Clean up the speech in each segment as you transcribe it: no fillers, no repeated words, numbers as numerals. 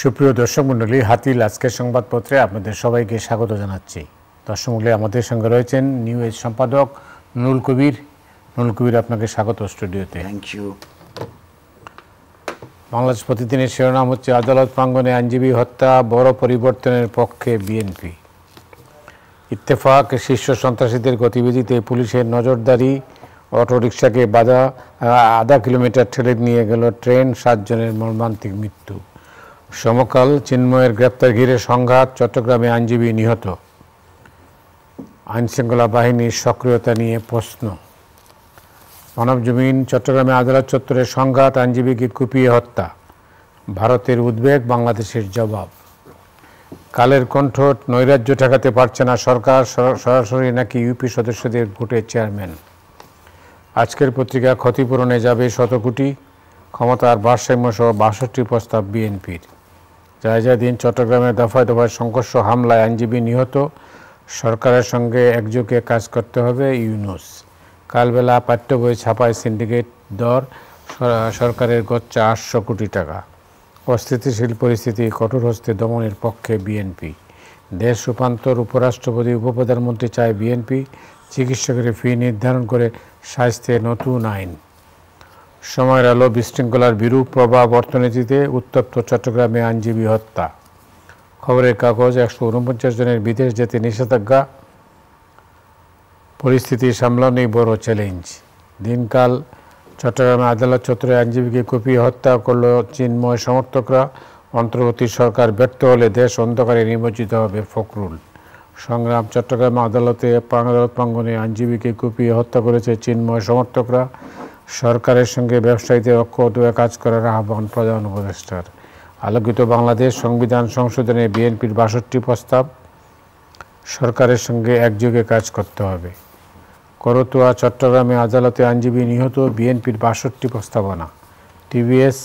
সুপ্রিয় দর্শক মণ্ডলী, হাতিল আজকের সংবাদপত্রে আপনাদের সবাইকে স্বাগত জানাচ্ছি। দর্শক মণ্ডলী, আমাদের সঙ্গে রয়েছেন নিউ এজ সম্পাদক নুরুল কবির। নুরুল কবির, আপনাকে স্বাগত স্টুডিওতে। Thank you. বাংলাদেশ প্রতিদিনের শিরোনাম হচ্ছে আদালত প্রাঙ্গণে আইনজীবী হত্যা, বড় পরিবর্তনের পক্ষে বিএনপি। ইত্তেফাক, শীর্ষ সন্ত্রাসীদের গতিবিধিতে পুলিশের নজরদারি, অটোরিকশাকে আধা কিলোমিটার ঠেলে নিয়ে গেল ট্রেন, 7 জনের মর্মান্তিক মৃত্যু। সমকাল, চিন্ময়ের গ্রেপ্তার ঘিরে সংঘাত, চট্টগ্রামে আইনজীবী নিহত। আইনশৃঙ্খলা বাহিনীর সক্রিয়তা নিয়ে প্রশ্ন। মানবজমিন, চট্টগ্রামে আদালত চত্বরে সংঘাত, আইনজীবীকে কুপিয়ে হত্যা। ভারতের উদ্বেগ, বাংলাদেশের জবাব। কালের কণ্ঠ, নৈরাজ্য ঠেকাতে পারছে না সরকার, সরাসরি নাকি ইউপি সদস্যদের ভোটের চেয়ারম্যান। আজকের পত্রিকা, ক্ষতিপূরণে যাবে 100 কোটি, ক্ষমতার ভারসাম্য সহ 62 প্রস্তাব বিএনপির। দিন, চট্টগ্রামের দফায় দফায় সংঘর্ষ, হামলায় আইনজীবী নিহত, সরকারের সঙ্গে একযোগে কাজ করতে হবে ইউনূস। কালবেলা, পাঠ্য বই ছাপায় সিন্ডিকেট দর, সরকারের গচ্চা 800 কোটি টাকা। অস্থিতিশীল পরিস্থিতি, কঠোর হস্তে দমনের পক্ষে বিএনপি। দেশ রূপান্তর, উপরাষ্ট্রপতি উপপ্রধানমন্ত্রী চায় বিএনপি। চিকিৎসকের ফি নির্ধারণ করে স্বাস্থ্যে নতুন আইন। সময়ের আলো, বিশৃঙ্খলার বিরূপ প্রভাব অর্থনীতিতে, উত্তপ্ত চট্টগ্রামে আইনজীবী হত্যা। খবরের কাগজ, 149 জনের বিদেশ যেতে নিষেধাজ্ঞা, পরিস্থিতি সামলানোই বড় চ্যালেঞ্জ। দিনকাল, চট্টগ্রামে আদালত চত্বরে আইনজীবীকে কুপিয়ে হত্যা করল চিন্ময় সমর্থকরা। অন্তর্বর্তী সরকার ব্যর্থ হলে দেশ অন্ধকারে নিমজ্জিত হবে ফখরুল। সংগ্রাম, চট্টগ্রামে আদালত প্রাঙ্গণে আইনজীবীকে কুপিয়ে হত্যা করেছে চিন্ময় সমর্থকরা। সরকারের সঙ্গে ব্যবসায়ীদের ঐক্যবদ্ধ কাজ করার আহ্বান প্রধান উপদেষ্টার। আলোকিত বাংলাদেশ, সংবিধান সংশোধনে বিএনপির 62 প্রস্তাব, সরকারের সঙ্গে একযোগে কাজ করতে হবে। করতোয়া, চট্টগ্রামে আদালতে আইনজীবী নিহত, বিএনপির 62 প্রস্তাবনা। TVS,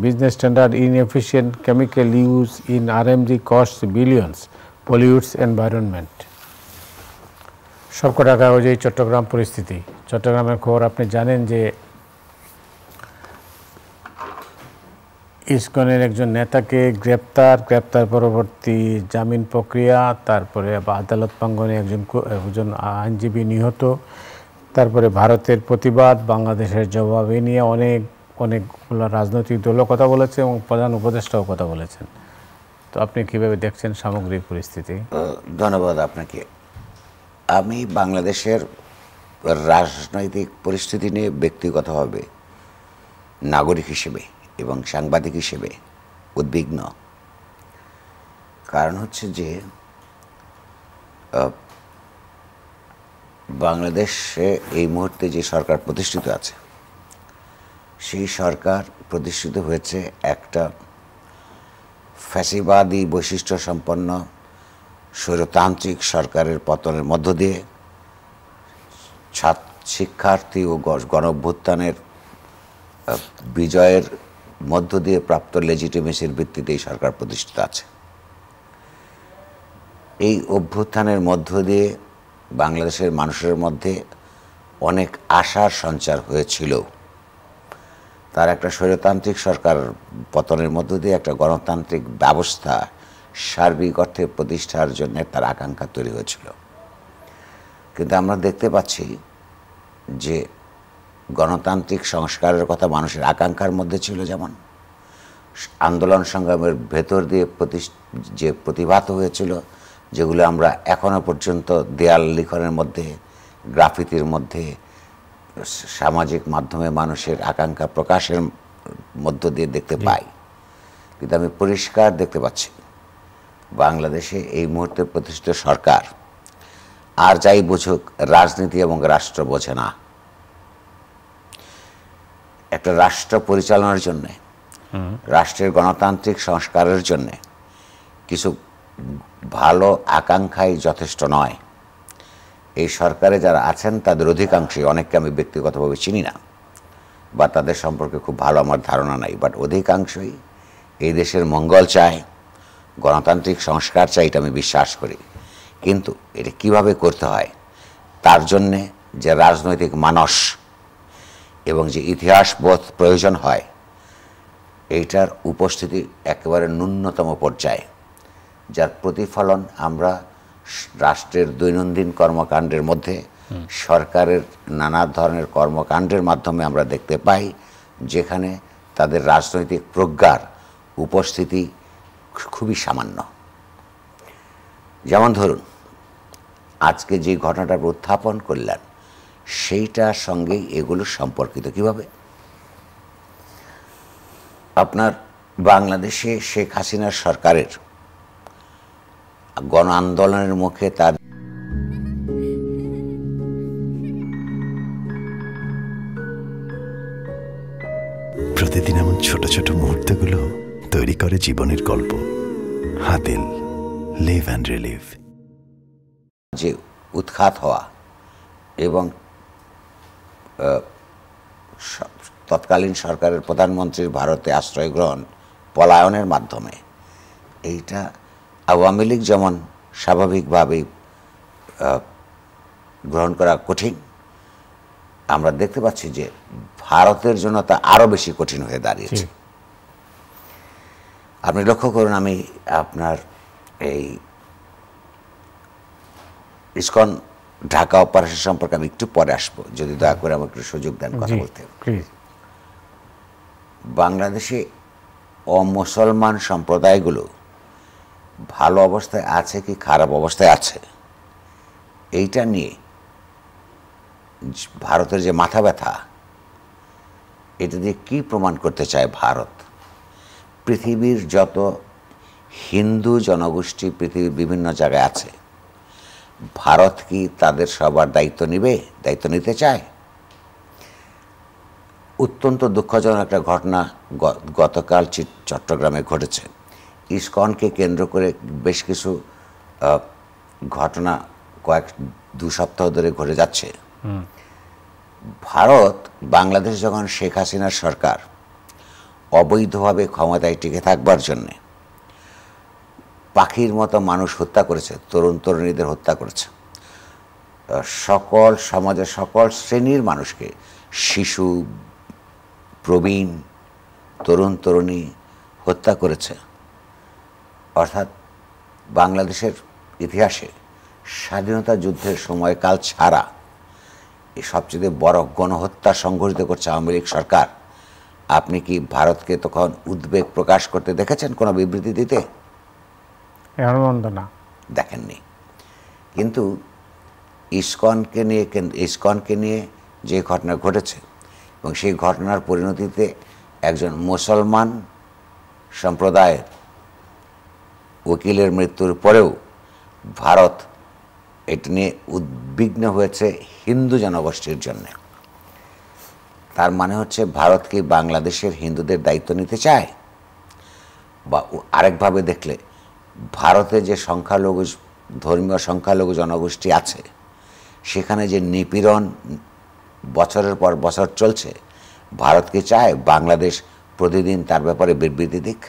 business standard inefficient chemical use in RMG cost billions, pollutes environment. সবকটা কাগজেই চট্টগ্রাম পরিস্থিতি। চট্টগ্রামের খবর আপনি জানেন যে ইসকনের একজন নেতাকে গ্রেপ্তার পরবর্তী জামিন প্রক্রিয়া, তারপরে আদালত প্রাঙ্গণে একজন আইনজীবী নিহত, তারপরে ভারতের প্রতিবাদ, বাংলাদেশের জবাব, এ নিয়ে অনেকগুলো রাজনৈতিক দলও কথা বলেছে এবং প্রধান উপদেষ্টাও কথা বলেছেন। তো আপনি কীভাবে দেখছেন সামগ্রিক পরিস্থিতি? ধন্যবাদ আপনাকে। আমি বাংলাদেশের রাজনৈতিক পরিস্থিতি নিয়ে ব্যক্তিগতভাবে নাগরিক হিসেবে এবং সাংবাদিক হিসেবে উদ্বিগ্ন। কারণ হচ্ছে যে বাংলাদেশে এই মুহূর্তে যে সরকার প্রতিষ্ঠিত আছে, সেই সরকার প্রতিষ্ঠিত হয়েছে একটা ফ্যাসিবাদী বৈশিষ্ট্য সম্পন্ন স্বৈরতান্ত্রিক সরকারের পতনের মধ্য দিয়ে, শিক্ষার্থী ও গণঅভ্যুত্থানের বিজয়ের মধ্য দিয়ে প্রাপ্ত লেজিটিমেসির ভিত্তিতে এই সরকার প্রতিষ্ঠিত আছে। এই অভ্যুত্থানের মধ্য দিয়ে বাংলাদেশের মানুষের মধ্যে অনেক আশার সঞ্চার হয়েছিল। তার একটা স্বৈরতান্ত্রিক সরকার পতনের মধ্য দিয়ে একটা গণতান্ত্রিক ব্যবস্থা সার্বিক অর্থে প্রতিষ্ঠার জন্য তার আকাঙ্ক্ষা তৈরি হয়েছিল। কিন্তু আমরা দেখতে পাচ্ছি যে গণতান্ত্রিক সংস্কারের কথা মানুষের আকাঙ্ক্ষার মধ্যে ছিল, যেমন আন্দোলন সংগ্রামের ভেতর দিয়ে যে প্রতিভাত হয়েছিল, যেগুলো আমরা এখনো পর্যন্ত দেয়াল লিখনের মধ্যে, গ্রাফিতির মধ্যে, সামাজিক মাধ্যমে মানুষের আকাঙ্ক্ষা প্রকাশের মধ্য দিয়ে দেখতে পাই। কিন্তু আমি পরিষ্কার দেখতে পাচ্ছি বাংলাদেশে এই মুহূর্তে প্রতিষ্ঠিত সরকার আর যাই বুঝুক, রাজনীতি এবং রাষ্ট্র বোঝে না। একটা রাষ্ট্র পরিচালনার জন্যে, রাষ্ট্রের গণতান্ত্রিক সংস্কারের জন্যে কিছু ভালো আকাঙ্ক্ষাই যথেষ্ট নয়। এই সরকারে যারা আছেন তাদের অধিকাংশই, অনেককে আমি ব্যক্তিগতভাবে চিনি না বা তাদের সম্পর্কে খুব ভালো আমার ধারণা নাই, বাট অধিকাংশই এই দেশের মঙ্গল চায়, গণতান্ত্রিক সংস্কার চাই, এটা আমি বিশ্বাস করি। কিন্তু এটা কিভাবে করতে হয়, তার জন্যে যে রাজনৈতিক মানস এবং যে ইতিহাস বোধ প্রয়োজন হয়, এইটার উপস্থিতি একেবারে ন্যূনতম পর্যায়ে, যার প্রতিফলন আমরা রাষ্ট্রের দৈনন্দিন কর্মকাণ্ডের মধ্যে, সরকারের নানা ধরনের কর্মকাণ্ডের মাধ্যমে আমরা দেখতে পাই, যেখানে তাদের রাজনৈতিক প্রজ্ঞার উপস্থিতি খুবই সামান্য। যেমন ধরুন, আজকে যে ঘটনাটা উত্থাপন করলেন সেইটার সঙ্গেই এগুলো সম্পর্কিত। কিভাবে? আপনার বাংলাদেশে শেখ হাসিনার সরকারের গণ আন্দোলনের মুখে তার প্রতিদিন এমন ছোট ছোট মুহূর্তগুলো তৈরি করে জীবনের গল্প। Hatil, live and relive. যে উৎখাত হওয়া এবং তৎকালীন সরকারের প্রধানমন্ত্রীর ভারতে আশ্রয় গ্রহণ, পলায়নের মাধ্যমে, এইটা আওয়ামী লীগ যেমন স্বাভাবিকভাবেই গ্রহণ করা কঠিন, আমরা দেখতে পাচ্ছি যে ভারতের জন্য তা আরও বেশি কঠিন হয়ে দাঁড়িয়েছে। আপনি লক্ষ্য করুন, আমি আপনার এই ইসকন ঢাকা অপারেশন সম্পর্কে আমি একটু পরে আসবো, যদি দয়া করে আমাকে একটু সুযোগ দেন কথা বলতে। বাংলাদেশে অমুসলমান সম্প্রদায়গুলো ভালো অবস্থায় আছে কি খারাপ অবস্থায় আছে, এইটা নিয়ে ভারতের যে মাথা ব্যথা, এটা দিয়ে কি প্রমাণ করতে চায় ভারত? পৃথিবীর যত হিন্দু জনগোষ্ঠী পৃথিবীর বিভিন্ন জায়গায় আছে, ভারত কি তাদের সবার দায়িত্ব নিতে চায়? অত্যন্ত দুঃখজনক একটা ঘটনা গতকাল চট্টগ্রামে ঘটেছে। ইসকনকে কেন্দ্র করে বেশ কিছু ঘটনা দু সপ্তাহ ধরে ঘটে যাচ্ছে। ভারত বাংলাদেশ যখন শেখ হাসিনার সরকার অবৈধভাবে ক্ষমতায় টিকে থাকবার জন্যে পাখির মতো মানুষ হত্যা করেছে, তরুণ তরুণীদের হত্যা করেছে, সকল সমাজের সকল শ্রেণীর মানুষকে, শিশু, প্রবীণ, তরুণ তরুণী হত্যা করেছে। অর্থাৎ বাংলাদেশের ইতিহাসে স্বাধীনতা যুদ্ধের সময়কাল ছাড়া এই সবচেয়ে বড় গণহত্যা সংঘটিত করছে আওয়ামী লীগ সরকার। আপনি কি ভারতকে তখন উদ্বেগ প্রকাশ করতে দেখেছেন, কোনো বিবৃতি দিতে? দেখেননি। কিন্তু ইসকনকে নিয়ে যে ঘটনা ঘটেছে এবং সেই ঘটনার পরিণতিতে একজন মুসলমান সম্প্রদায়ের উকিলের মৃত্যুর পরেও ভারত এটা নিয়ে উদ্বিগ্ন হয়েছে হিন্দু জনগোষ্ঠীর জন্য। তার মানে হচ্ছে ভারত কি বাংলাদেশের হিন্দুদের দায়িত্ব নিতে চায়? বা আরেকভাবে দেখলে, ভারতে যে ধর্মীয় সংখ্যালঘু জনগোষ্ঠী আছে, সেখানে যে নিপীড়ন বছরের পর বছর চলছে, ভারত কি চায় বাংলাদেশ প্রতিদিন তার ব্যাপারে বিবৃতি দিক?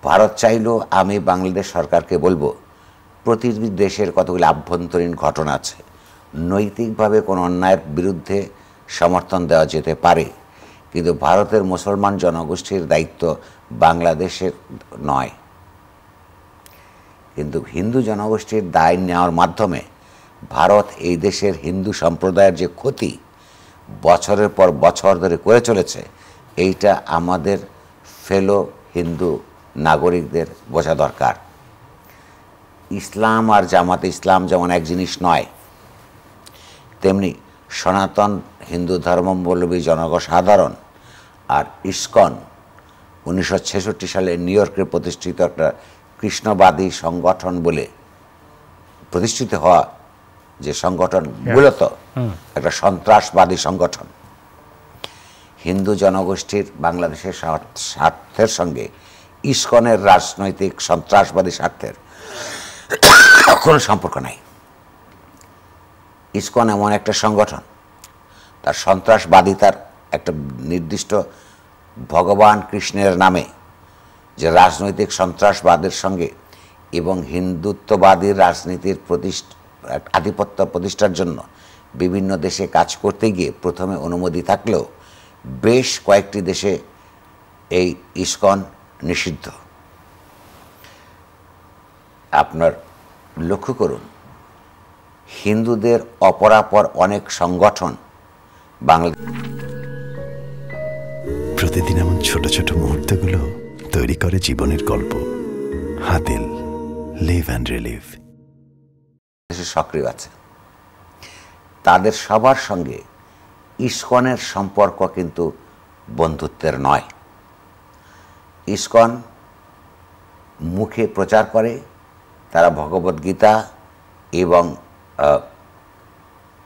ভারত চাইলেও আমি বাংলাদেশ সরকারকে বলবো, প্রতিটি দেশের কতগুলি আভ্যন্তরীণ ঘটনা আছে, নৈতিকভাবে কোনো অন্যায়ের বিরুদ্ধে সমর্থন দেওয়া যেতে পারে, কিন্তু ভারতের মুসলমান জনগোষ্ঠীর দায়িত্ব বাংলাদেশের নয়। কিন্তু হিন্দু জনগোষ্ঠীর দায় নেওয়ার মাধ্যমে ভারত এই দেশের হিন্দু সম্প্রদায়ের যে ক্ষতি বছরের পর বছর ধরে করে চলেছে, এইটা আমাদের ফেলো হিন্দু নাগরিকদের বোঝা দরকার। ইসলাম আর জামাতে ইসলাম যেমন এক জিনিস নয়, তেমনি সনাতন হিন্দু ধর্মাবলম্বী জনসাধারণ আর ইসকন 1966 সালে নিউ ইয়র্কে প্রতিষ্ঠিত একটা কৃষ্ণবাদী সংগঠন বলে প্রতিষ্ঠিত হওয়া যে সংগঠন, মূলত একটা সন্ত্রাসবাদী সংগঠন। হিন্দু জনগোষ্ঠীর বাংলাদেশের স্বার্থের সঙ্গে ইসকনের রাজনৈতিক সন্ত্রাসবাদী স্বার্থের কোনো সম্পর্ক নাই। ইসকন এমন একটা সংগঠন, তার সন্ত্রাসবাদিতার একটা নির্দিষ্ট ভগবান কৃষ্ণের নামে যে রাজনৈতিক সন্ত্রাসবাদের সঙ্গে এবং হিন্দুত্ববাদী রাজনীতির আধিপত্য প্রতিষ্ঠার জন্য বিভিন্ন দেশে কাজ করতে গিয়ে প্রথমে অনুমতি থাকলেও বেশ কয়েকটি দেশে এই ইসকন নিষিদ্ধ। আপনার লক্ষ্য করুন, হিন্দুদের অপরাপর অনেক সংগঠন বাংলাদেশ। প্রতিদিন এমন ছোট ছোট মুহূর্তগুলো তৈরি করে জীবনের গল্প। Hatil, live and relive. সক্রিয় আছে, তাদের সবার সঙ্গে ইসকনের সম্পর্ক কিন্তু বন্ধুত্বের নয়। ইসকন মুখে প্রচার করে তারা ভগবদ্গীতা এবং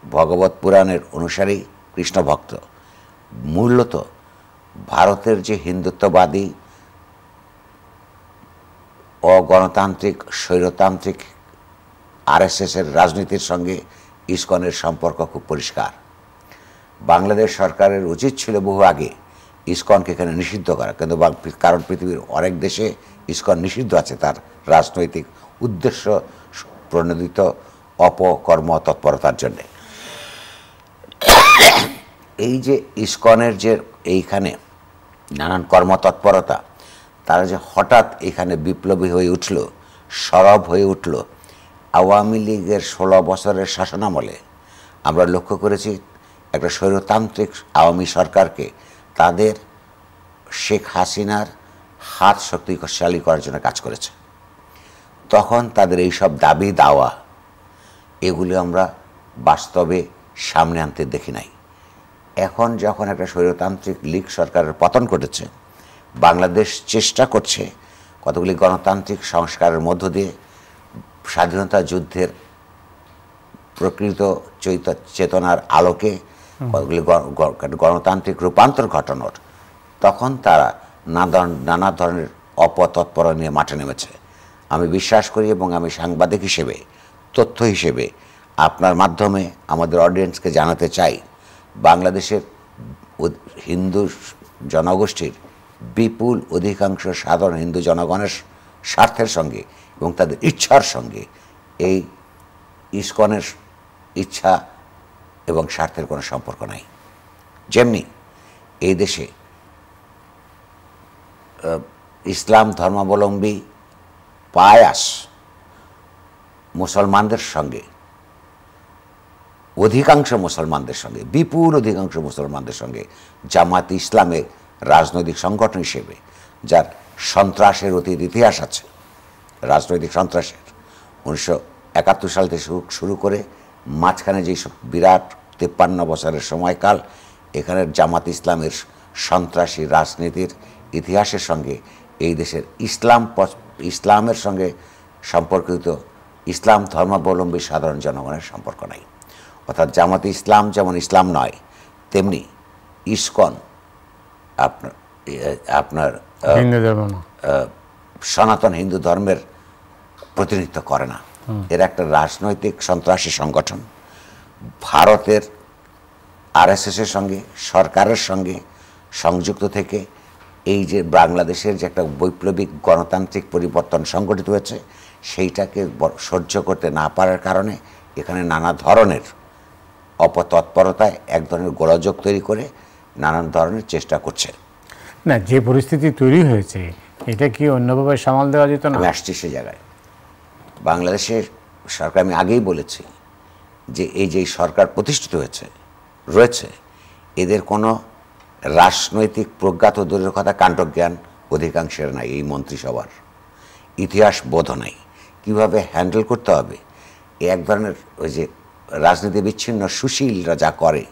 ভগবত পুরাণের অনুসারী কৃষ্ণ ভক্ত। মূলত ভারতের যে হিন্দুত্ববাদী অগণতান্ত্রিক স্বৈরতান্ত্রিক আরএসএসের রাজনীতির সঙ্গে ইসকনের সম্পর্ক খুব পরিষ্কার। বাংলাদেশ সরকারের উচিত ছিল বহু আগে ইসকনকে এখানে নিষিদ্ধ করা, কিন্তু কারণ পৃথিবীর অনেক দেশে ইসকন নিষিদ্ধ আছে তার রাজনৈতিক উদ্দেশ্য প্রণোদিত অপকর্ম তৎপরতার জন্যে। এই যে ইসকনের যে এইখানে নানান কর্মতৎপরতা, তারা যে হঠাৎ এখানে বিপ্লবী হয়ে উঠল, সরব হয়ে উঠল, আওয়ামী লীগের 16 বছরের শাসনামলে আমরা লক্ষ্য করেছি একটা স্বৈরতান্ত্রিক আওয়ামী সরকারকে তাদের শেখ হাসিনার হাত শক্তিশালী করার জন্য কাজ করেছে। তখন তাদের এইসব দাবি দাওয়া এগুলি আমরা বাস্তবে সামনে আনতে দেখি নাই। এখন যখন একটা স্বৈরতান্ত্রিক লীগ সরকারের পতন ঘটেছে, বাংলাদেশ চেষ্টা করছে কতগুলি গণতান্ত্রিক সংস্কারের মধ্য দিয়ে স্বাধীনতা যুদ্ধের প্রকৃত চেতনার আলোকে কতগুলি গণতান্ত্রিক রূপান্তর ঘটানোর, তখন তারা নানা ধরনের অপতৎপরতা নিয়ে মাঠে নেমেছে। আমি বিশ্বাস করি এবং আমি সাংবাদিক হিসেবে, তথ্য হিসেবে আপনার মাধ্যমে আমাদের অডিয়েন্সকে জানাতে চাই, বাংলাদেশের হিন্দু জনগোষ্ঠীর বিপুল অধিকাংশ সাধারণ হিন্দু জনগণের স্বার্থের সঙ্গে এবং তাদের ইচ্ছার সঙ্গে এই ইসকনের ইচ্ছা এবং স্বার্থের কোনো সম্পর্ক নাই। যেমনি এই দেশে ইসলাম ধর্মাবলম্বী পায়াস মুসলমানদের সঙ্গে, অধিকাংশ মুসলমানদের সঙ্গে, বিপুল অধিকাংশ মুসলমানদের সঙ্গে জামাত ইসলামের রাজনৈতিক সংগঠন হিসেবে, যার সন্ত্রাসের অতীত ইতিহাস আছে, রাজনৈতিক সন্ত্রাসের 1971 সাল থেকে শুরু করে মাঝখানে যেই সব বিরাট 53 বছরের সময়কাল, এখানের জামাত ইসলামের সন্ত্রাসী রাজনীতির ইতিহাসের সঙ্গে এই দেশের ইসলামের সঙ্গে সম্পর্কিত ইসলাম ধর্মাবলম্বী সাধারণ জনগণের সম্পর্ক নাই। অর্থাৎ জামাতে ইসলাম যেমন ইসলাম নয়, তেমনি ইসকন আপনার সনাতন হিন্দু ধর্মের প্রতিনিধিত্ব করে না। এর একটা রাজনৈতিক সন্ত্রাসী সংগঠন। ভারতের আরএসএসের সঙ্গে, সরকারের সঙ্গে সংযুক্ত থেকে এই যে বাংলাদেশের যে একটা বৈপ্লবিক গণতান্ত্রিক পরিবর্তন সংগঠিত হয়েছে, সেইটাকে সহ্য করতে না পারার কারণে এখানে নানা ধরনের অপতৎপরতায় এক ধরনের গোলযোগ তৈরি করে নানান ধরনের চেষ্টা করছে। না, যে পরিস্থিতি তৈরি হয়েছে এটা কি অন্যভাবে সামাল দেওয়া যেত না? আমি আসছি সে জায়গায়। বাংলাদেশের সরকার, আমি আগেই বলেছি যে এই যে সরকার প্রতিষ্ঠিত রয়েছে, এদের কোনো রাজনৈতিক প্রজ্ঞাত দূরের কথা কাণ্ডজ্ঞান অধিকাংশের নাই। এই মন্ত্রিসভার ইতিহাস বোধ নাই, কীভাবে হ্যান্ডেল করতে হবে। এক ধরনের ওই যে রাজনীতি বিচ্ছিন্ন সুশীলরা যা করে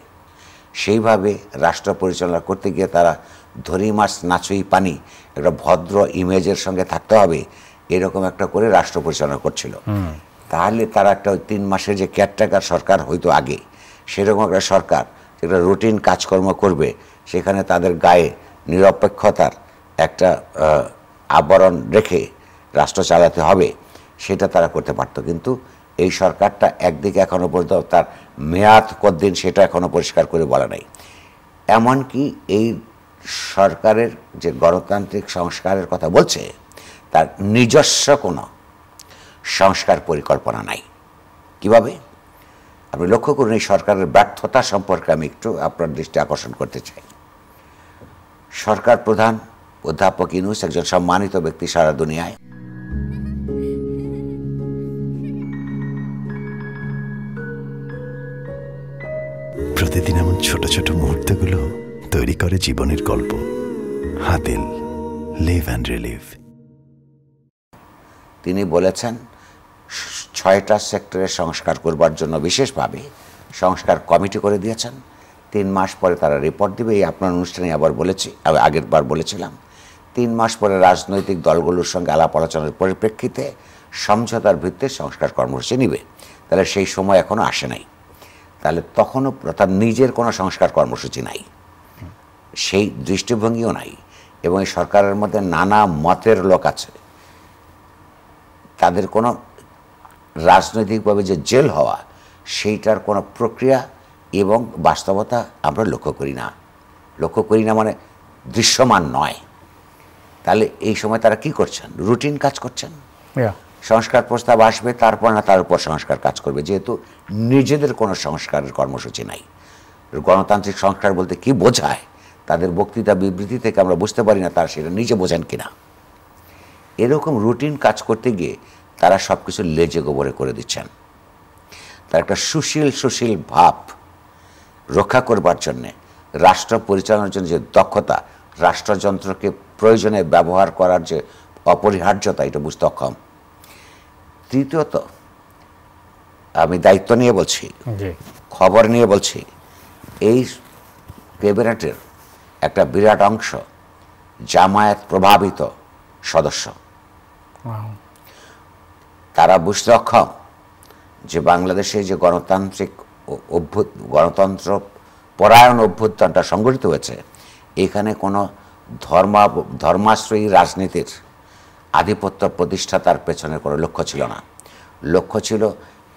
সেইভাবে রাষ্ট্র পরিচালনা করতে গিয়ে তারা ধরি মাছ নাচুই পানি, একটা ভদ্র ইমেজের সঙ্গে থাকতে হবে, এরকম একটা করে রাষ্ট্র পরিচালনা করছিল। তাহলে তারা একটা 3 মাসের যে কেয়ারটেকার সরকার হয়তো আগে, সেরকম একটা সরকার যেটা রুটিন কাজকর্ম করবে, সেখানে তাদের গায়ে নিরপেক্ষতার একটা আবরণ রেখে রাষ্ট্র চালাতে হবে, সেটা তারা করতে পারত। কিন্তু এই সরকারটা একদিকে এখনও পর্যন্ত তার মেয়াদ কতদিন সেটা এখনও পরিষ্কার করে বলা নাই। এমনকি এই সরকারের যে গণতান্ত্রিক সংস্কারের কথা বলছে, তার নিজস্ব কোনো সংস্কার পরিকল্পনা নাই। কিভাবে? আপনি লক্ষ্য করুন, এই সরকারের ব্যর্থতা সম্পর্কে আমি একটু আপনার দৃষ্টি আকর্ষণ করতে চাই। সরকার প্রধান অধ্যাপক ইউনূস একজন সম্মানিত ব্যক্তি সারা দুনিয়ায়। প্রতিদিন এমন ছোট ছোট মুহূর্তগুলো তৈরি করে জীবনের গল্প। Hatil, live and relive. তিনি বলেছেন 6টা সেক্টরের সংস্কার করবার জন্য বিশেষভাবে সংস্কার কমিটি করে দিয়েছেন। 3 মাস পরে তারা রিপোর্ট দিবে। এই আপনার অনুষ্ঠানে আবার বলেছি, আগের বার বলেছিলাম 3 মাস পরে রাজনৈতিক দলগুলোর সঙ্গে আলাপ আলোচনার পরিপ্রেক্ষিতে সমঝোতার ভিত্তিতে সংস্কার কর্মসূচি নেবে। তাহলে সেই সময় এখনো আসে নাই। তাহলে তখনও তার নিজের কোনো সংস্কার কর্মসূচি নাই, সেই দৃষ্টিভঙ্গিও নাই। এবং এই সরকারের মধ্যে নানা মতের লোক আছে, তাদের কোনো রাজনৈতিকভাবে যে জেল হওয়া সেইটার কোনো প্রক্রিয়া এবং বাস্তবতা আমরা লক্ষ্য করি না মানে দৃশ্যমান নয়। তাহলে এই সময় তারা কি করছেন? রুটিন কাজ করছেন। সংস্কার প্রস্তাব আসবে, তারপর না তার উপর সংস্কার কাজ করবে, যেহেতু নিজেদের কোনো সংস্কারের কর্মসূচি নাই। গণতান্ত্রিক সংস্কার বলতে কি বোঝায় তাদের বক্তৃতা বিবৃতি থেকে আমরা বুঝতে পারি না তারা সেটা নিজে বোঝেন কিনা। এরকম রুটিন কাজ করতে গিয়ে তারা সব কিছু লেজে গোবরে করে দিচ্ছেন। তার একটা সুশীল ভাব রক্ষা করবার জন্যে, রাষ্ট্র পরিচালনার জন্য যে দক্ষতা, রাষ্ট্রযন্ত্রকে প্রয়োজনে ব্যবহার করার যে অপরিহার্যতা, এটা বুঝতে অক্ষম। তৃতীয়ত, আমি দায়িত্ব নিয়ে বলছি, খবর নিয়ে বলছি, এই ক্যাবিনেটের একটা বিরাট অংশ জামায়াত প্রভাবিত সদস্য। তারা বুঝতে অক্ষম যে বাংলাদেশে যে গণতন্ত্র পরায়ণ অভ্যুত্থানটা সংগঠিত হয়েছে, এখানে কোনো ধর্মাশ্রয়ী রাজনীতির আধিপত্য প্রতিষ্ঠা তার পেছনের কোনো লক্ষ্য ছিল না। লক্ষ্য ছিল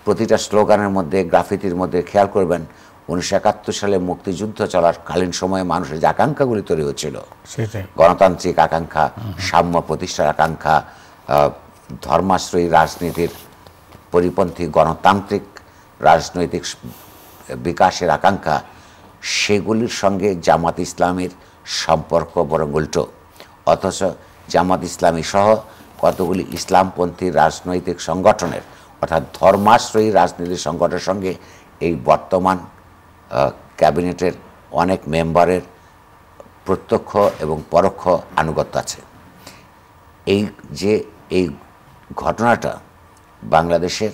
প্রতিটা স্লোগানের মধ্যে, গ্রাফিতির মধ্যে, খেয়াল করবেন 1971 সালে মুক্তিযুদ্ধ চলার কালীন সময়ে মানুষের যে আকাঙ্ক্ষাগুলি তৈরি হয়েছিল, গণতান্ত্রিক আকাঙ্ক্ষা, সাম্য প্রতিষ্ঠার আকাঙ্ক্ষা, ধর্মাশ্রয়ী রাজনীতির পরিপন্থী গণতান্ত্রিক রাজনৈতিক বিকাশের আকাঙ্ক্ষা, সেগুলির সঙ্গে জামাত ইসলামের সম্পর্ক বরং উল্টো। অথচ জামাত ইসলামী সহ কতগুলি ইসলামপন্থী রাজনৈতিক সংগঠনের, অর্থাৎ ধর্মাশ্রয়ী রাজনীতির সংগঠনের সঙ্গে এই বর্তমান ক্যাবিনেটের অনেক মেম্বারের প্রত্যক্ষ এবং পরোক্ষ আনুগত্য আছে। এই ঘটনাটা বাংলাদেশের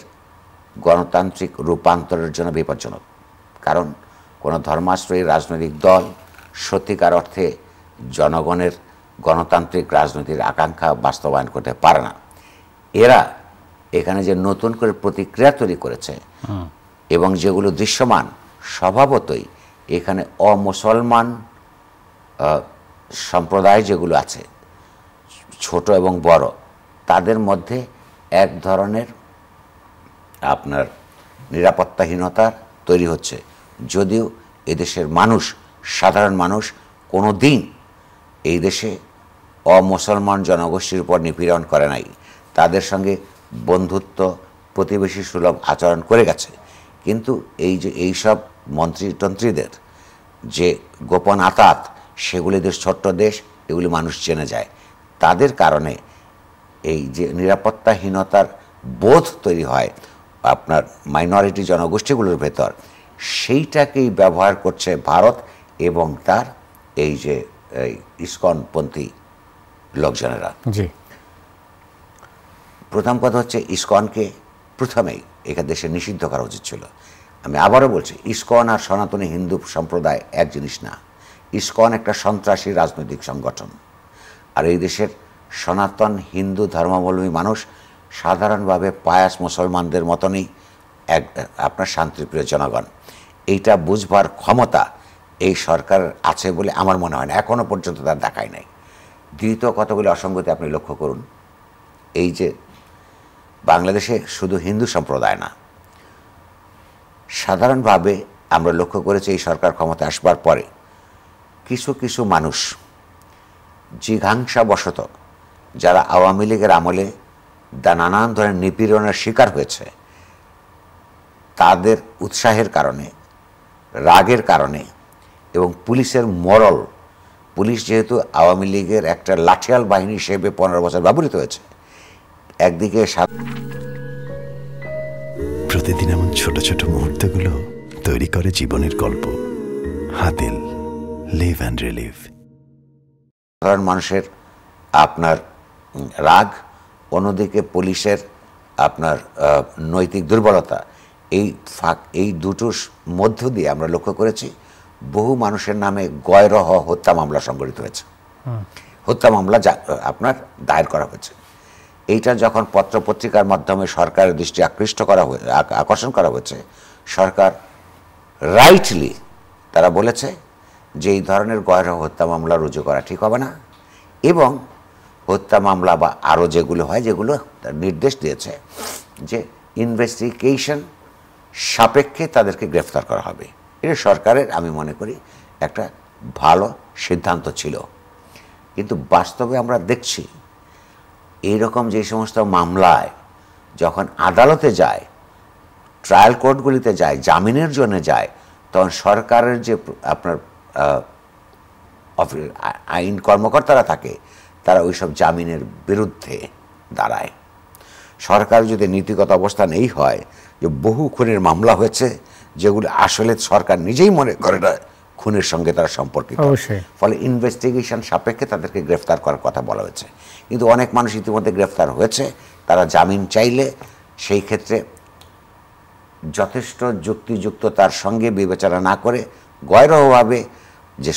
গণতান্ত্রিক রূপান্তরের জন্য বিপজ্জনক। কারণ কোনো ধর্মাশ্রয়ী রাজনৈতিক দল সত্যিকার অর্থে জনগণের গণতান্ত্রিক রাজনীতির আকাঙ্ক্ষা বাস্তবায়ন করতে পারে না। এরা এখানে যে নতুন করে প্রতিক্রিয়া তৈরি করেছে এবং যেগুলো দৃশ্যমান, স্বভাবতই এখানে অমুসলমান সম্প্রদায় যেগুলো আছে, ছোট এবং বড়, তাদের মধ্যে এক ধরনের আপনার নিরাপত্তাহীনতা তৈরি হচ্ছে। যদিও এদেশের মানুষ, সাধারণ মানুষ কোনো দিন এই দেশে অমুসলমান জনগোষ্ঠীর উপর নিপীড়ন করে নাই, তাদের সঙ্গে বন্ধুত্ব, প্রতিবেশী সুলভ আচরণ করে গেছে। কিন্তু এইসব মন্ত্রীতন্ত্রীদের যে গোপন আতাত, সেগুলি দেশ ছোট্ট দেশ, এগুলি মানুষ জেনে যায়। তাদের কারণে এই যে নিরাপত্তাহীনতার বোধ তৈরি হয় আপনার মাইনরিটি জনগোষ্ঠীগুলোর ভেতর, সেইটাকেই ব্যবহার করছে ভারত এবং তার এই যে ইসকনপন্থী লোকজনেরা। জি, প্রথম কথা হচ্ছে, ইসকনকে প্রথমেই এখানে দেশে নিষিদ্ধ করা উচিত ছিল। আমি আবারও বলছি, ইসকন আর সনাতনী হিন্দু সম্প্রদায় এক জিনিস না। ইসকন একটা সন্ত্রাসী রাজনৈতিক সংগঠন, আর এই দেশের সনাতন হিন্দু ধর্মাবলম্বী মানুষ সাধারণভাবে পায়াস মুসলমানদের মতনই আপনার শান্তিপ্রিয় জনগণ। এইটা বুঝবার ক্ষমতা এই সরকার আছে বলে আমার মনে হয় না, এখনও পর্যন্ত তার দেখায় নাই। দ্বিতীয় কতগুলি অসঙ্গতি আপনি লক্ষ্য করুন। এই যে বাংলাদেশে শুধু হিন্দু সম্প্রদায় না, সাধারণভাবে আমরা লক্ষ্য করেছি এই সরকার ক্ষমতা আসবার পরে কিছু কিছু মানুষ জিঘাংসাবশত, যারা আওয়ামী লীগের আমলে নানান ধরনের নিপীড়নের শিকার হয়েছে, তাদের উৎসাহের কারণে, রাগের কারণে এবং পুলিশের মরল পুলিশ যেহেতু আওয়ামী লীগের একটা লাঠিয়াল বাহিনী হিসেবে 15 বছর ব্যবহৃত হয়েছে, একদিকে প্রতিদিন এমন ছোট ছোট মুহূর্তগুলো তৈরি করে জীবনের গল্প। Hatil, live and relive. সাধারণ মানুষের আপনার রাগ, অন্যদিকে পুলিশের আপনার নৈতিক দুর্বলতা, এই দুটোর মধ্য দিয়ে আমরা লক্ষ্য করেছি বহু মানুষের নামে গয়রহ হত্যা মামলা সংগঠিত হয়েছে, হত্যা মামলা আপনার দায়ের করা হয়েছে। এইটা যখন পত্রপত্রিকার মাধ্যমে সরকারের দৃষ্টি আকর্ষণ করা হয়েছে, সরকার রাইটলি তারা বলেছে যে এই ধরনের গয়রহ হত্যা মামলা রুজু করা ঠিক হবে না, এবং হত্যা মামলা বা আরও যেগুলো হয়, যেগুলো নির্দেশ দিয়েছে যে ইনভেস্টিগেশন সাপেক্ষে তাদেরকে গ্রেফতার করা হবে। এটা সরকারের আমি মনে করি একটা ভালো সিদ্ধান্ত ছিল। কিন্তু বাস্তবে আমরা দেখছি এইরকম যে সমস্ত মামলায় যখন আদালতে যায়, ট্রায়াল কোর্টগুলিতে যায়, জামিনের জন্য যায়, তখন সরকারের যে আপনার আইন কর্মকর্তারা থাকে, তারা ওইসব জামিনের বিরুদ্ধে দাঁড়ায়। সরকার যদি নীতিগত অবস্থান এই হয় যে বহু খুনের মামলা হয়েছে যেগুলো আসলে সরকার নিজেই মনে করে না খুনের সঙ্গে তারা সম্পর্কিত, ফলে ইনভেস্টিগেশন সাপেক্ষে তাদেরকে গ্রেফতার করার কথা বলা হয়েছে। কিন্তু অনেক মানুষ ইতিমধ্যে গ্রেফতার হয়েছে, তারা জামিন চাইলে সেই ক্ষেত্রে যথেষ্ট যুক্তিযুক্ততার সঙ্গে বিবেচনা না করে গয়রভাবে যে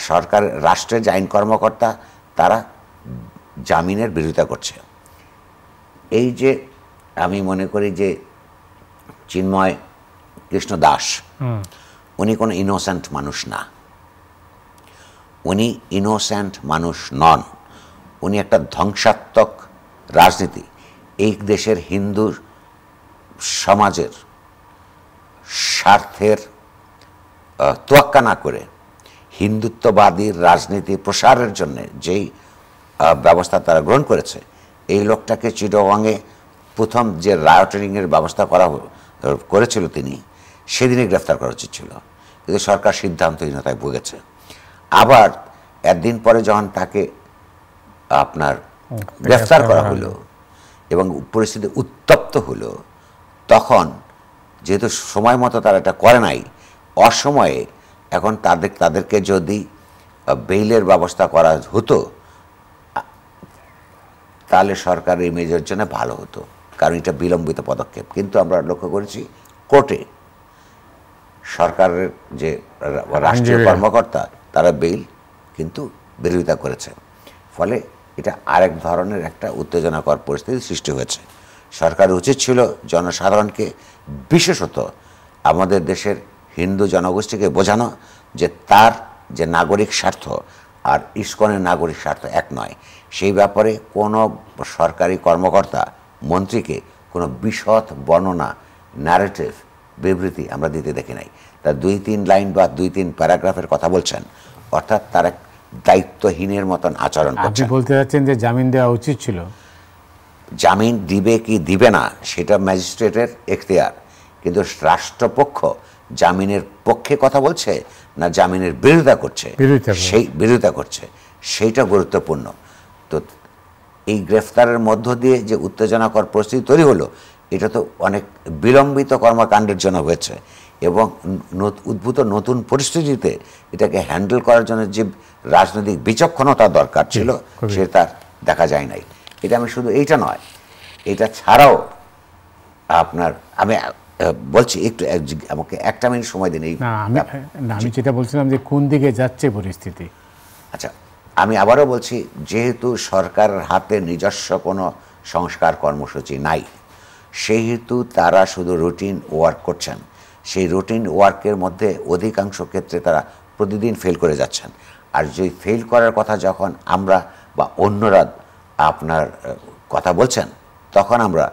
সরকার, রাষ্ট্রের যে আইন কর্মকর্তা, তারা জামিনের বিরোধিতা করছে। এই যে আমি মনে করি যে চিন্ময় কৃষ্ণ দাস, উনি কোনো ইনোসেন্ট মানুষ না, উনি ইনোসেন্ট মানুষ নন, উনি একটা ধ্বংসাত্মক রাজনীতি এই দেশের হিন্দু সমাজের স্বার্থের তোয়াক্কা না করে হিন্দুত্ববাদীর রাজনীতি প্রসারের জন্য যেই ব্যবস্থা তারা গ্রহণ করেছে, এই লোকটাকে চিটাগংয়ে প্রথম যে রায়োটিংয়ের ব্যবস্থা করেছিল তিনি, সেদিনে গ্রেফতার করা উচিত ছিল, কিন্তু সরকার সিদ্ধান্তহীনতায় ভুগেছে। আবার একদিন পরে যখন তাকে আপনার গ্রেফতার করা হলো এবং পরিস্থিতি উত্তপ্ত হলো, তখন যেহেতু সময় মতো তারা এটা করে নাই, অসময়ে এখন তাদেরকে যদি বেইলের ব্যবস্থা করা হতো তাহলে সরকারের ইমেজের জন্য ভালো হতো, কারণ এটা বিলম্বিত পদক্ষেপ। কিন্তু আমরা লক্ষ্য করেছি কোর্টে সরকারের যে রাষ্ট্রীয় কর্মকর্তা তারা বেইল কিন্তু বিরোধিতা করেছে, ফলে এটা আরেক ধরনের একটা উত্তেজনাকর পরিস্থিতি সৃষ্টি হয়েছে। সরকারের উচিত ছিল জনসাধারণকে, বিশেষত আমাদের দেশের হিন্দু জনগোষ্ঠীকে বোঝানো যে তার যে নাগরিক স্বার্থ আর ইসকনের নাগরিক স্বার্থ এক নয়। সেই ব্যাপারে কোনো সরকারি কর্মকর্তা, মন্ত্রীকে কোনো বিশদ বর্ণনা, ন্যারেটিভ, বিবৃতি আমরা দিতে দেখি নাই। তার 2-3 লাইন বা 2-3 প্যারাগ্রাফের কথা বলছেন, অর্থাৎ তার এক দায়িত্বহীনের মতন আচরণ করছেন। আপনি বলতে চাচ্ছেন যে জামিন দেওয়া উচিত ছিল? জামিন দিবে কি দিবে না সেটা ম্যাজিস্ট্রেটের এখতিয়ার, কিন্তু রাষ্ট্রপক্ষ জামিনের পক্ষে কথা বলছে না জামিনের বিরোধিতা করছে, বিরোধিতা করছে, সেইটা গুরুত্বপূর্ণ। তো এই গ্রেফতারের মধ্য দিয়ে যে উত্তেজনাকর পরিস্থিতি তৈরি হলো, এটা তো অনেক বিলম্বিত কর্মকাণ্ডের জন্য হয়েছে, এবং উদ্ভূত নতুন পরিস্থিতিতে এটাকে হ্যান্ডেল করার জন্য যে রাজনৈতিক বিচক্ষণতা দরকার ছিল সেটা দেখা যায় নাই। এটা আমি শুধু এইটা নয়, এটা ছাড়াও আপনার আমি বলছি একটু আমাকে 1 মিনিট সময় দিন। আমি যেটা বলছিলাম যে কোন দিকে যাচ্ছে পরিস্থিতি। আচ্ছা, আমি আবারও বলছি, যেহেতু সরকারের হাতে নিজস্ব কোনো সংস্কার কর্মসূচি নাই, সেহেতু তারা শুধু রুটিন ওয়ার্ক করছেন। সেই রুটিন ওয়ার্কের মধ্যে অধিকাংশ ক্ষেত্রে তারা প্রতিদিন ফেল করে যাচ্ছেন। আর যে ফেল করার কথা যখন আমরা বা অন্যরা আপনার কথা বলছেন, তখন আমরা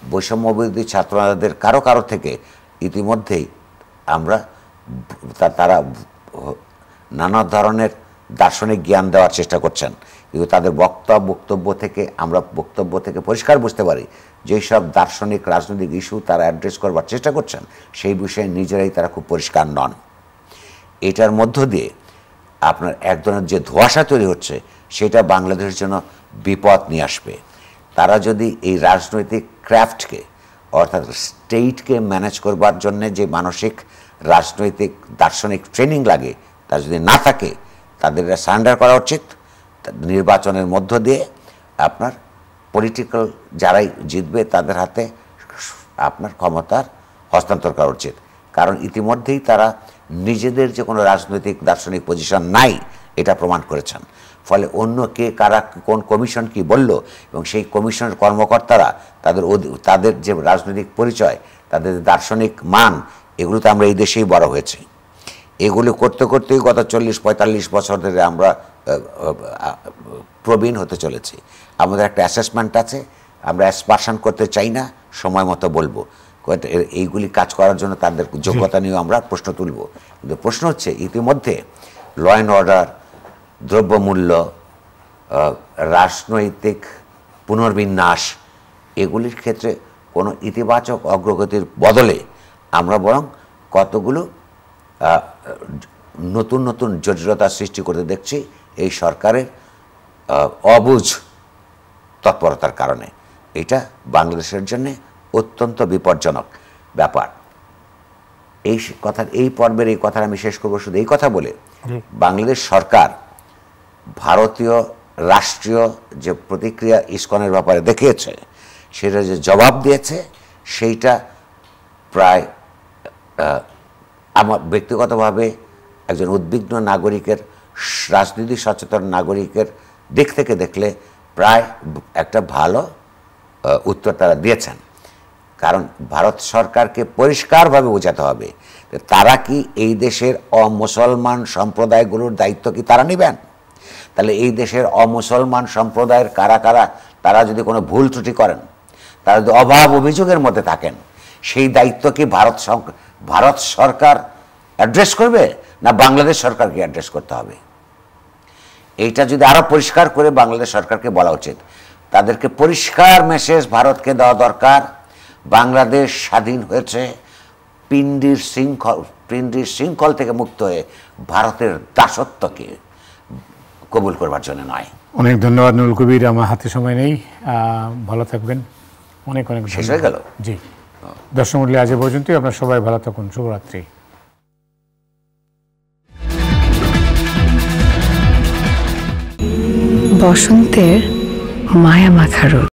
বৈষম্যবিরোধী ছাত্রদের কারো থেকে ইতিমধ্যেই আমরা তারা নানা ধরনের দার্শনিক জ্ঞান দেওয়ার চেষ্টা করছেন, কিন্তু তাদের বক্তব্য থেকে পরিষ্কার বুঝতে পারি যেই সব দার্শনিক রাজনৈতিক ইস্যু তারা অ্যাড্রেস করবার চেষ্টা করছেন, সেই বিষয়ে নিজেরাই তারা খুব পরিষ্কার নন। এটার মধ্য দিয়ে আপনার এক ধরনের যে ধোঁয়াশা তৈরি হচ্ছে সেটা বাংলাদেশের জন্য বিপদ নিয়ে আসবে। তারা যদি এই রাজনৈতিক ক্রাফটকে অর্থাৎ স্টেটকে ম্যানেজ করবার জন্য যে মানসিক রাজনৈতিক দার্শনিক ট্রেনিং লাগে তা যদি না থাকে, তাদের সারেন্ডার করা উচিত। নির্বাচনের মধ্য দিয়ে আপনার পলিটিক্যাল যারাই জিতবে তাদের হাতে আপনার ক্ষমতার হস্তান্তর করা উচিত। কারণ ইতিমধ্যেই তারা নিজেদের যে কোনো রাজনৈতিক দার্শনিক পজিশন নাই এটা প্রমাণ করেছেন। ফলে অন্য কে কারা কোন কমিশন কি বলল এবং সেই কমিশনের কর্মকর্তারা তাদের যে রাজনৈতিক পরিচয়, তাদের দার্শনিক মান, এগুলো তো আমরা এই দেশেই বড় হয়েছি। এগুলো করতে করতেই গত 40-45 বছর ধরে আমরা প্রবীণ হতে চলেছি। আমাদের একটা অ্যাসেসমেন্ট আছে, আমরা অ্যাসপারশন করতে চাই না, সময় মতো বলবো। এইগুলি কাজ করার জন্য তাদের যোগ্যতা নিয়েও আমরা প্রশ্ন তুলব। কিন্তু প্রশ্ন হচ্ছে ইতিমধ্যে ল অ্যান্ড অর্ডার, দ্রব্যমূল্য, রাজনৈতিক পুনর্বিন্যাস, এগুলির ক্ষেত্রে কোনো ইতিবাচক অগ্রগতির বদলে আমরা বরং কতগুলো নতুন নতুন জটিলতা সৃষ্টি করতে দেখছি এই সরকারের অবুঝ তৎপরতার কারণে। এটা বাংলাদেশের জন্য অত্যন্ত বিপজ্জনক ব্যাপার। এই পর্বের এই কথা আমি শেষ করবো শুধু এই কথা বলে, বাংলাদেশ সরকার ভারতীয় রাষ্ট্রীয় যে প্রতিক্রিয়া ইসকনের ব্যাপারে দেখিয়েছে, সেটা যে জবাব দিয়েছে, সেইটা প্রায় আমার ব্যক্তিগতভাবে একজন উদ্বিগ্ন নাগরিকের, রাজনীতি সচেতন নাগরিকের দিক থেকে দেখলে প্রায় একটা ভালো উত্তর তারা দিয়েছেন। কারণ ভারত সরকারকে পরিষ্কারভাবে বোঝাতে হবে তারা কি এই দেশের অমুসলমান সম্প্রদায়গুলোর দায়িত্ব কি তারা নেবেন। তাহলে এই দেশের অমুসলমান সম্প্রদায়ের কারা কারা তারা যদি কোনো ভুল ত্রুটি করেন, তারা যদি অভাব অভিযোগের মধ্যে থাকেন, সেই দায়িত্ব কি ভারত সরকার অ্যাড্রেস করবে না বাংলাদেশ সরকারকে অ্যাড্রেস করতে হবে? এইটা যদি আরও পরিষ্কার করে বাংলাদেশ সরকারকে বলা উচিত। তাদেরকে পরিষ্কার মেসেজ ভারতকে দেওয়া দরকার, বাংলাদেশ স্বাধীন হয়েছে পিন্ডির শৃঙ্খল থেকে মুক্ত হয়ে ভারতের দাসত্বকে কবুল করবার জন্য নয়। অনেক ধন্যবাদ নুরুল কবির, আমার হাতে সময় নেই, ভালো থাকবেন। অনেক অনেক শেষ হয়ে গেল। জি, দর্শক মণ্ডলী, আজ পর্যন্তই। আপনারা সবাই ভালো থাকুন। শুভরাত্রি। বসন্তের মায়া মাখা রোদ।